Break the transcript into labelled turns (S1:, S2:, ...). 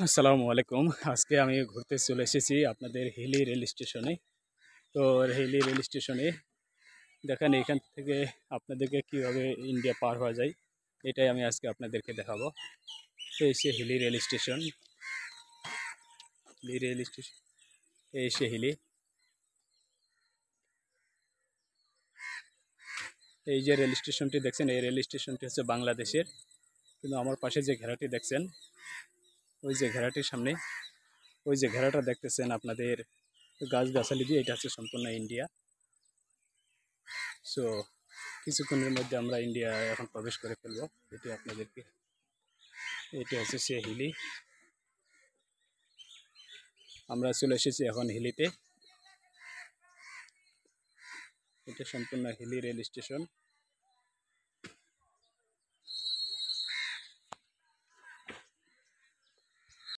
S1: আসসালামু আলাইকুম। আজকে আমি ঘুরতে চলে এসেছি আপনাদের হিলি রেল স্টেশনে। তো হিলি রেল স্টেশনে দেখেন এখান থেকে আপনাদেরকে কীভাবে ইন্ডিয়া পার হওয়া যায়, এটাই আমি আজকে আপনাদেরকে দেখাবো। এই সে Hili rail station, Hili rail station, এই সে হিলি। এই যে রেল স্টেশনটি দেখছেন, এই রেল স্টেশনটি হচ্ছে বাংলাদেশের, কিন্তু আমার পাশে যে ঘেরাটি দেখছেন, ওই যে ঘেরাটির সামনে, ওই যে ঘেরাটা দেখতেছেন আপনাদের গাছগাছালি দিয়ে, এটা হচ্ছে সম্পূর্ণ ইন্ডিয়া। সো কিছুক্ষণের মধ্যে আমরা ইন্ডিয়া এখন প্রবেশ করে ফেলবো। এটি আপনাদেরকে, এটি হচ্ছে সে হিলি। আমরা চলে এসেছি এখন হিলিতে। এটা সম্পূর্ণ হিলি রেল স্টেশন।